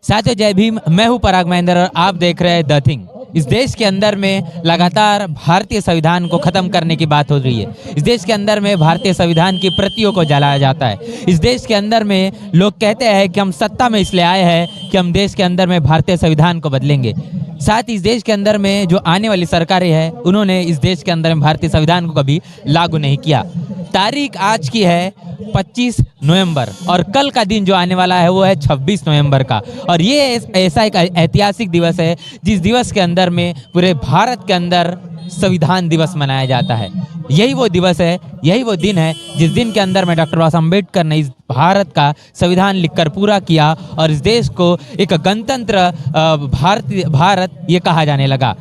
साथियों जय भीम, मैं हूं पराग महेंद्र और आप देख रहे हैं द थिंग। इस देश के अंदर में लगातार भारतीय संविधान को खत्म करने की बात हो रही है। इस देश के अंदर में भारतीय संविधान की प्रतियों को जलाया जाता है। इस देश के अंदर में लोग कहते हैं कि हम सत्ता में इसलिए आए हैं कि हम देश के अंदर में भारतीय संविधान को बदलेंगे। साथ ही इस देश के अंदर में जो आने वाली सरकारें हैं उन्होंने इस देश के अंदर में भारतीय संविधान को कभी लागू नहीं किया। तारीख आज की है 25 नवंबर और कल का दिन जो आने वाला है वो है 26 नवंबर का। और ये ऐसा एक ऐतिहासिक दिवस है जिस दिवस के अंदर में पूरे भारत के अंदर संविधान दिवस मनाया जाता है। यही वो दिवस है, यही वो दिन है जिस दिन के अंदर में डॉक्टर बाबा साहब अम्बेडकर ने इस भारत का संविधान लिखकर पूरा किया और इस देश को एक गणतंत्र भारत ये कहा जाने लगा।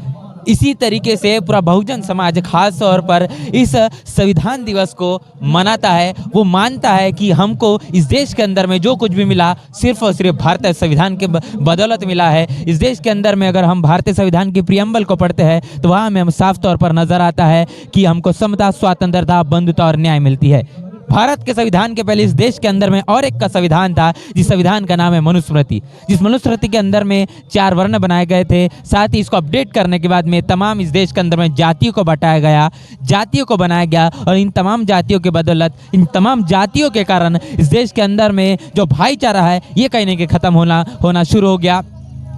इसी तरीके से पूरा बहुजन समाज खास तौर पर इस संविधान दिवस को मनाता है। वो मानता है कि हमको इस देश के अंदर में जो कुछ भी मिला सिर्फ और सिर्फ भारतीय संविधान के बदौलत मिला है। इस देश के अंदर में अगर हम भारतीय संविधान की प्रियम्बल को पढ़ते हैं तो वहाँ में हम साफ तौर पर नजर आता है कि हमको समता, स्वतंत्रता, बंधुता और न्याय मिलती है। भारत के संविधान के पहले इस देश के अंदर में और एक का संविधान था जिस संविधान का नाम है मनुस्मृति। जिस मनुस्मृति के अंदर में 4 वर्ण बनाए गए थे। साथ ही इसको अपडेट करने के बाद में तमाम इस देश के अंदर में जातियों को बांटा गया, जातियों को बनाया गया और इन तमाम जातियों के बदौलत, इन तमाम जातियों के कारण इस देश के अंदर में जो भाईचारा है ये कहीं ना कहीं खत्म होना शुरू हो गया।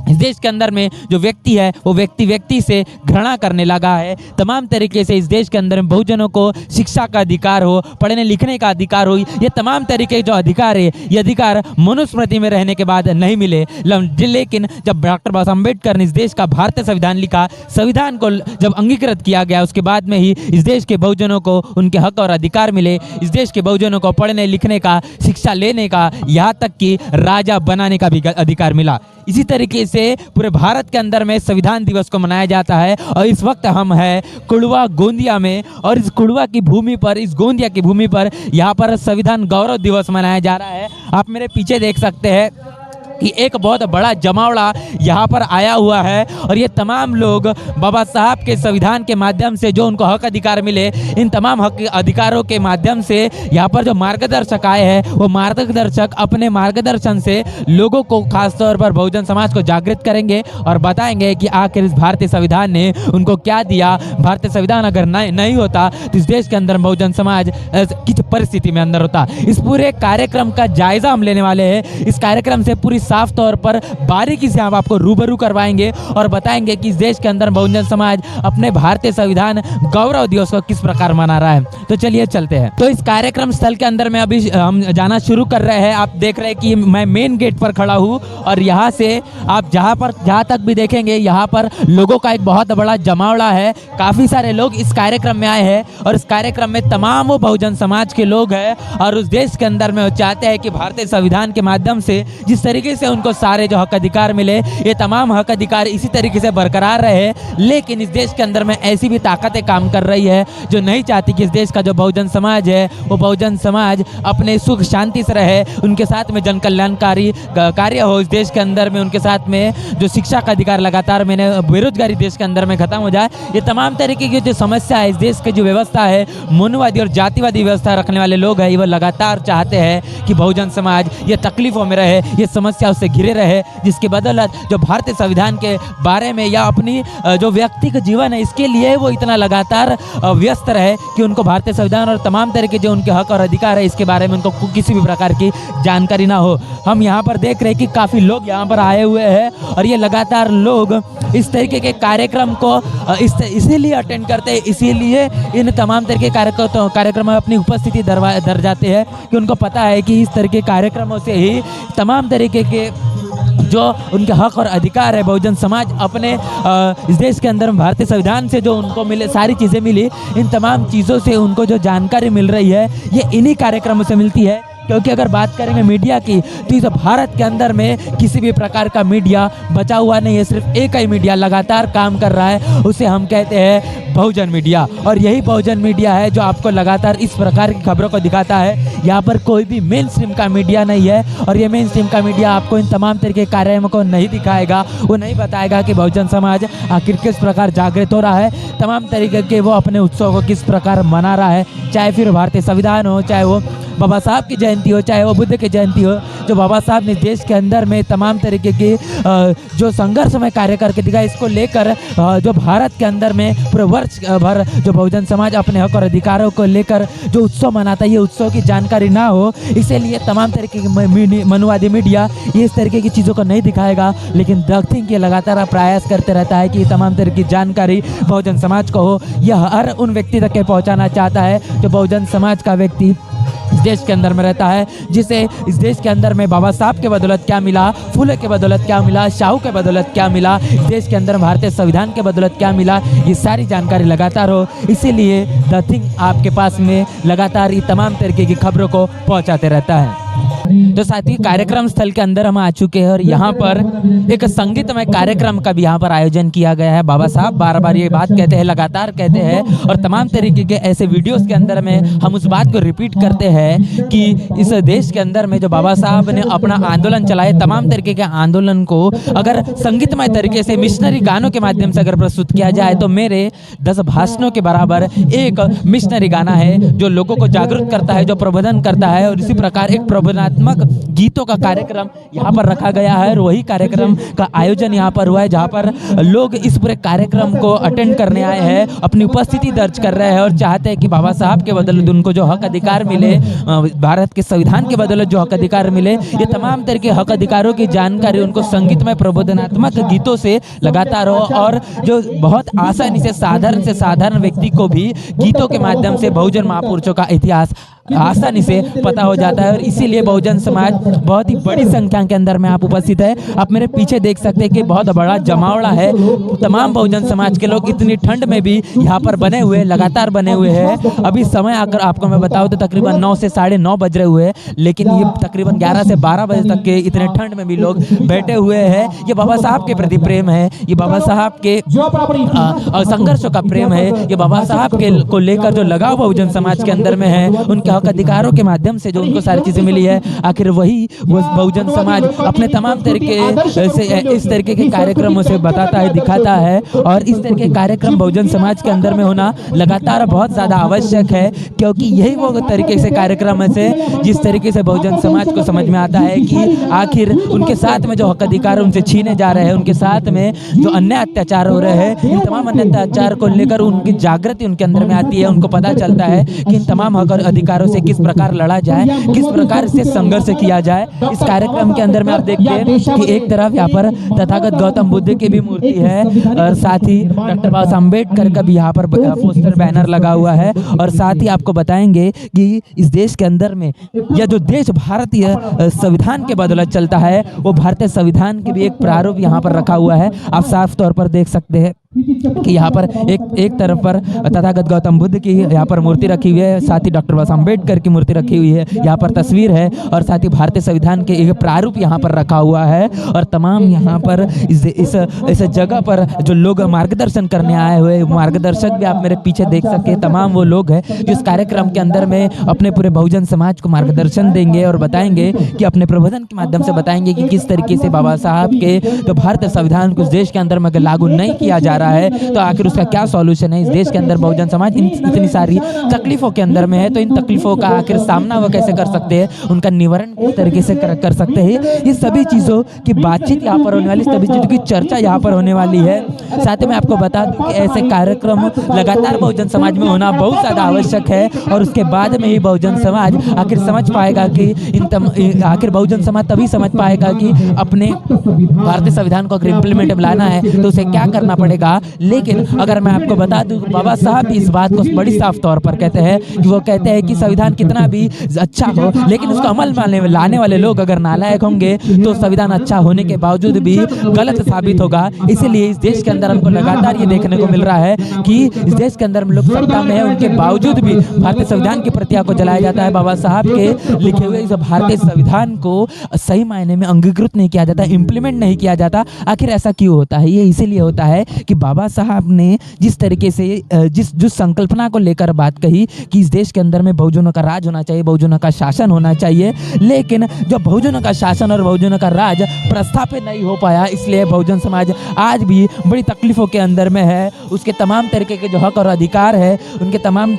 इस देश के अंदर में जो व्यक्ति है वो व्यक्ति से घृणा करने लगा है। तमाम तरीके से इस देश के अंदर में बहुजनों को शिक्षा का अधिकार हो, पढ़ने लिखने का अधिकार हो, ये तमाम तरीके के जो अधिकार है ये अधिकार मनुस्मृति में रहने के बाद नहीं मिले। लेकिन जब डॉक्टर बाबा साहब अम्बेडकर ने इस देश का भारतीय संविधान लिखा, संविधान को जब अंगीकृत किया गया उसके बाद में ही इस देश के बहुजनों को उनके हक और अधिकार मिले। इस देश के बहुजनों को पढ़ने लिखने का, शिक्षा लेने का, यहाँ तक कि राजा बनाने का भी अधिकार मिला। इसी तरीके से पूरे भारत के अंदर में संविधान दिवस को मनाया जाता है और इस वक्त हम हैं कुड़वा गोंदिया में और इस कुड़वा की भूमि पर, इस गोंदिया की भूमि पर यहाँ पर संविधान गौरव दिवस मनाया जा रहा है। आप मेरे पीछे देख सकते हैं कि एक बहुत बड़ा जमावड़ा यहाँ पर आया हुआ है और ये तमाम लोग बाबा साहब के संविधान के माध्यम से जो उनको हक अधिकार मिले, इन तमाम हक अधिकारों के माध्यम से यहाँ पर जो मार्गदर्शक आए हैं वो मार्गदर्शक अपने मार्गदर्शन से लोगों को, खासतौर पर बहुजन समाज को जागृत करेंगे और बताएंगे कि आखिर इस भारतीय संविधान ने उनको क्या दिया। भारतीय संविधान अगर नहीं होता तो इस देश के अंदर बहुजन समाज किस परिस्थिति में अंदर होता। इस पूरे कार्यक्रम का जायजा हम लेने वाले हैं। इस कार्यक्रम से पूरी साफ तौर पर बारीकी से हम आपको रूबरू करवाएंगे और बताएंगे कि इस देश के अंदर बहुजन समाज अपने भारतीय संविधान गौरव दिवस को किस प्रकार मना रहा है। तो चलिए चलते हैं। तो इस कार्यक्रम स्थल के अंदर में अभी हम जाना शुरू कर रहे हैं। आप देख रहे हैं कि मैं मेन गेट पर खड़ा हूँ और यहाँ से आप जहाँ तक भी देखेंगे यहाँ पर लोगों का एक बहुत बड़ा जमावड़ा है। काफी सारे लोग इस कार्यक्रम में आए हैं और इस कार्यक्रम में तमाम वो बहुजन समाज के लोग हैं और उस देश के अंदर में वो चाहते हैं कि भारतीय संविधान के माध्यम से जिस तरीके से उनको सारे जो हक अधिकार मिले ये तमाम हक अधिकार इसी तरीके से बरकरार रहे। लेकिन इस देश के अंदर में ऐसी भी ताकतें काम कर रही है जो नहीं चाहती कि इस देश का जो बहुजन समाज है वो बहुजन समाज अपने सुख शांति से रहे, उनके साथ में जन कल्याणकारी कार्य हो इस देश के अंदर में, उनके साथ में जो शिक्षा का अधिकार लगातार मैंने, बेरोजगारी देश के अंदर में खत्म हो जाए। ये तमाम तरीके की जो समस्या है इस देश की जो व्यवस्था है, मनुवादी और जातिवादी व्यवस्था रखने वाले लोग हैं, वो लगातार चाहते हैं कि बहुजन समाज ये तकलीफों में रहे, ये समस्या से घिरे रहे, जिसके बदौलत जो भारतीय संविधान के बारे में या अपनी जो व्यक्ति का जीवन है इसके लिए वो इतना लगातार व्यस्त रहे कि उनको भारतीय संविधान और तमाम तरह के जो उनके हक और अधिकार है इसके बारे में उनको किसी भी प्रकार की जानकारी ना हो। हम यहाँ पर देख रहे हैं कि काफ़ी लोग यहाँ पर आए हुए हैं और ये लगातार लोग इस तरीके के कार्यक्रम को इसीलिए अटेंड करते हैं, इसीलिए इन तमाम तरह के कार्यक्रम में अपनी उपस्थिति दर जाते हैं कि उनको पता है कि इस तरह के कार्यक्रमों से ही तमाम तरीके के जो उनके हक और अधिकार है बहुजन समाज अपने इस देश के अंदर भारतीय संविधान से जो उनको मिले, सारी चीज़ें मिली, इन तमाम चीज़ों से उनको जो जानकारी मिल रही है ये इन्हीं कार्यक्रमों से मिलती है। क्योंकि अगर बात करेंगे मीडिया की तो इस भारत के अंदर में किसी भी प्रकार का मीडिया बचा हुआ नहीं है। सिर्फ एक ही मीडिया लगातार काम कर रहा है, उसे हम कहते हैं बहुजन मीडिया। और यही बहुजन मीडिया है जो आपको लगातार इस प्रकार की खबरों को दिखाता है। यहाँ पर कोई भी मेन स्ट्रीम का मीडिया नहीं है और ये मेन स्ट्रीम का मीडिया आपको इन तमाम तरह के कार्यक्रमों को नहीं दिखाएगा। वो नहीं बताएगा कि बहुजन समाज आखिर किस प्रकार जागृत हो रहा है, तमाम तरीके के वो अपने उत्सव को किस प्रकार मना रहा है, चाहे फिर भारतीय संविधान हो, चाहे वो बाबा साहब की जयंती हो, चाहे वो बुद्ध की जयंती हो, जो बाबा साहब ने देश के अंदर में तमाम तरीके के जो संघर्षमय कार्य करके दिखा, इसको लेकर जो भारत के अंदर में पूरे वर्ष भर जो बहुजन समाज अपने हक और अधिकारों को लेकर जो उत्सव मनाता है, ये उत्सव की जानकारी ना हो, इसीलिए तमाम तरीके की मनुवादी मीडिया ये इस तरीके की चीज़ों को नहीं दिखाएगा। लेकिन द थिंक ये लगातार प्रयास करते रहता है कि तमाम तरह की जानकारी बहुजन समाज को हो। यह हर उन व्यक्ति तक के पहुंचाना चाहता है जो बहुजन समाज का व्यक्ति इस देश के अंदर में रहता है, जिसे इस देश के अंदर में बाबा साहब के बदौलत क्या मिला, फूले के बदौलत क्या मिला, शाहू के बदौलत क्या मिला, इस देश के अंदर भारतीय संविधान के बदौलत क्या मिला, ये सारी जानकारी लगातार हो। इसीलिए द थिंक आपके पास में लगातार ये तमाम तरीके की खबरों को पहुंचाते रहता है। तो साथ ही कार्यक्रम स्थल के अंदर हम आ चुके हैं और यहाँ पर एक संगीतमय कार्यक्रम का भी यहाँ पर आयोजन किया गया है। बाबा साहब बार बार ये बात कहते हैं, लगातार कहते हैं, और तमाम तरीके के ऐसे वीडियोस के अंदर में हम उस बात को रिपीट करते हैं कि इस देश के अंदर में जो बाबा साहब ने अपना आंदोलन चलाए, तमाम तरीके के आंदोलन को अगर संगीतमय तरीके से मिशनरी गानों के माध्यम से अगर प्रस्तुत किया जाए तो मेरे 10 भाषणों के बराबर एक मिशनरी गाना है जो लोगों को जागरूक करता है, जो प्रबोधन करता है। और इसी प्रकार एक प्रबोधनात्मक गीतों का कार्यक्रम यहाँ पर रखा गया है और वही कार्यक्रम का आयोजन यहाँ पर हुआ है, जहाँ पर लोग इस पूरे कार्यक्रम को अटेंड करने आए हैं, अपनी उपस्थिति दर्ज कर रहे हैं और चाहते हैं कि बाबा साहब के बदौलत उनको जो हक अधिकार मिले, भारत के संविधान के बदौलत जो हक अधिकार मिले, ये तमाम तरह के हक अधिकारों की जानकारी उनको संगीतमय प्रबोधनात्मक गीतों से लगातार हो और जो बहुत आसानी से साधारण व्यक्ति को भी गीतों के माध्यम से बहुजन महापुरुषों का इतिहास आसानी से पता हो जाता है। और इसीलिए बहुजन समाज बहुत ही बड़ी संख्या के अंदर में आप उपस्थित है। आप मेरे पीछे देख सकते हैं कि बहुत बड़ा जमावड़ा है, तमाम बहुजन समाज के लोग इतनी ठंड में भी यहाँ पर बने हुए, लगातार बने हुए हैं। अभी समय आकर आपको मैं बताऊँ तो तकरीबन 9 से 9:30 बज रहे हुए हैं, लेकिन ये तकरीबन 11 से 12 बजे तक के इतने ठंड में भी लोग बैठे हुए हैं। ये बाबा साहब के प्रति प्रेम है, ये बाबा साहब के संघर्षों का प्रेम है, ये बाबा साहब के को लेकर जो लगाव बहुजन समाज के अंदर में है, उनके हक अधिकारों के माध्यम से जो उनको सारी चीजें मिली है, आखिर वही वो बहुजन समाज अपने तमाम तरीके से इस तरीके के कार्यक्रमों से बताता है, दिखाता है। और इस तरह के कार्यक्रम बहुजन समाज के अंदर में होना लगातार बहुत ज़्यादा आवश्यक है, क्योंकि यही वो तरीके से कार्यक्रम है जिस तरीके से बहुजन समाज को समझ में आता है कि आखिर उनके साथ में जो हक अधिकार उनसे छीने जा रहे हैं, उनके साथ में जो अन्याय अत्याचार हो रहे हैं, इन तमाम अन्य अत्याचार को लेकर उनकी जागृति उनके अंदर में आती है। उनको पता चलता है कि इन तमाम हक और अधिकारों से किस प्रकार लड़ा जाए, किस प्रकार से संघर्ष किया जाए। इस कार्यक्रम के अंदर में आप देखते हैं कि एक तरफ यहाँ पर तथागत गौतम बुद्ध की भी मूर्ति है और साथ ही डॉक्टर बाबा साहब अम्बेडकर का भी यहाँ पर पोस्टर बैनर लगा हुआ है। और साथ ही आपको बताएंगे कि इस देश के अंदर में यह जो देश भारतीय संविधान के बदौलत चलता है, वो भारतीय संविधान के भी एक प्रारूप यहाँ पर रखा हुआ है। आप साफ तौर पर देख सकते हैं कि यहाँ पर एक तरफ पर तथागत गौतम बुद्ध की यहाँ पर मूर्ति रखी हुई है, साथ ही डॉक्टर बाबा साहब अम्बेडकर की मूर्ति रखी हुई है, यहाँ पर तस्वीर है और साथ ही भारतीय संविधान के एक प्रारूप यहाँ पर रखा हुआ है। और तमाम यहाँ पर इस जगह पर जो लोग मार्गदर्शन करने आए हुए मार्गदर्शक भी आप मेरे पीछे देख सकते हैं, तमाम वो लोग हैं जो इस कार्यक्रम के अंदर में अपने पूरे बहुजन समाज को मार्गदर्शन देंगे और बताएंगे कि अपने प्रबोधन के माध्यम से बताएंगे कि किस तरीके से बाबा साहब के जो भारतीय संविधान को इस देश के अंदर में लागू नहीं किया जा रहा है तो आखिर उसका क्या सॉल्यूशन है। इस देश के अंदर बहुजन समाज इतनी सारी तकलीफों के अंदर में है, तो इन तकलीफों का आखिर सामना वो कैसे कर सकते हैं, उनका निवारण किस तरीके से कर सकते हैं, ये सभी चीज़ों की बातचीत यहाँ पर होने वाली, सभी चीज़ों की चर्चा यहाँ पर होने वाली है। साथ ही मैं आपको बता दूं कि ऐसे कार्यक्रम लगातार बहुजन समाज में होना बहुत ज़्यादा आवश्यक है और उसके बाद में ही बहुजन समाज आखिर समझ पाएगा कि आखिर बहुजन समाज तभी समझ पाएगा कि अपने भारतीय संविधान को अगर इम्प्लीमेंट में लाना है तो उसे क्या करना पड़ेगा। लेकिन अगर मैं आपको बता दूं, बाबा साहब भी इस बात को बड़ी साफ तौर पर कहते हैं कि वो कहते हैं कि संविधान कितना भी अच्छा हो, लेकिन उसको अमल में लाने वाले लोग अगर नालायक होंगे तो संविधान अच्छा होने के बावजूद भी गलत साबित होगा। इसीलिए इस देश के अंदर हमको लगातार ये देखने को मिल रहा है कि इस देश के अंदर लोग सत्ता में है, उनके बावजूद भी भारतीय संविधान की प्रतिया को जलाया जाता है। बाबा साहब के लिखे हुए इस भारतीय संविधान को सही मायने में अंगीकृत नहीं किया जाता, इम्प्लीमेंट नहीं किया जाता। आखिर ऐसा क्यों होता है? ये इसीलिए होता है कि बाबा साहब ने जिस तरीके से जिस संकल्पना को लेकर बात कही कि इस देश के अंदर में बहुजनों का राज होना चाहिए, बहुजनों का शासन होना चाहिए, लेकिन जब बहुजनों का शासन और बहुजनों का राज प्रस्थापित नहीं हो पाया, इसलिए बहुजन समाज आज भी बड़ी तकलीफों के अंदर में है। उसके तमाम तरीके के जो हक और अधिकार है, उनके तमाम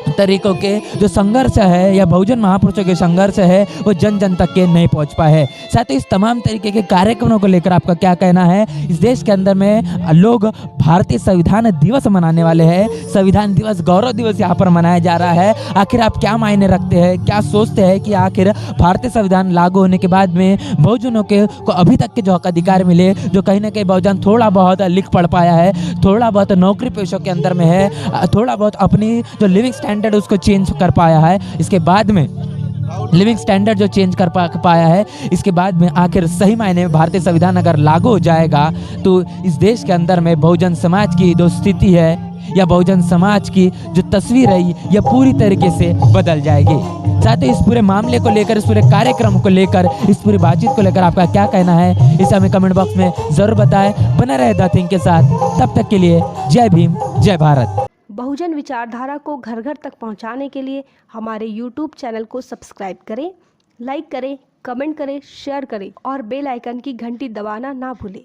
तरीकों के जो संघर्ष है या बहुजन महापुरुषों के संघर्ष है वो जन जन तक के नहीं पहुंच पाए हैं। साथ ही इस तमाम तरीके के कार्यक्रमों को लेकर आपका क्या कहना है? इस देश के अंदर में लोग भारतीय संविधान दिवस मनाने वाले हैं, संविधान दिवस, गौरव दिवस यहाँ पर मनाया जा रहा है। आखिर आप क्या मायने रखते हैं, क्या सोचते हैं कि आखिर भारतीय संविधान लागू होने के बाद में बहुजनों के को अभी तक के जो हक अधिकार मिले, जो कहीं ना कहीं बहुजन थोड़ा बहुत लिख पढ़ पाया है, थोड़ा बहुत नौकरी पेशों के अंदर में है, थोड़ा बहुत अपनी जो लिविंग स्टैंडर्ड उसको चेंज कर पाया है, इसके बाद में लिविंग स्टैंडर्ड जो चेंज कर पाया है, इसके बाद में आखिर सही मायने में भारतीय संविधान अगर लागू हो जाएगा तो इस देश के अंदर में बहुजन समाज की जो स्थिति है या बहुजन समाज की जो तस्वीर है यह पूरी तरीके से बदल जाएगी। साथ ही इस पूरे मामले को लेकर, इस पूरे कार्यक्रम को लेकर, इस पूरी बातचीत को लेकर आपका क्या कहना है, इसे हमें कमेंट बॉक्स में जरूर बताएं। बने रहे द थिंग के साथ, तब तक के लिए जय भीम, जय भारत। बहुजन विचारधारा को घर घर तक पहुंचाने के लिए हमारे YouTube चैनल को सब्सक्राइब करें, लाइक करें, कमेंट करें, शेयर करें और बेल आइकन की घंटी दबाना ना भूलें।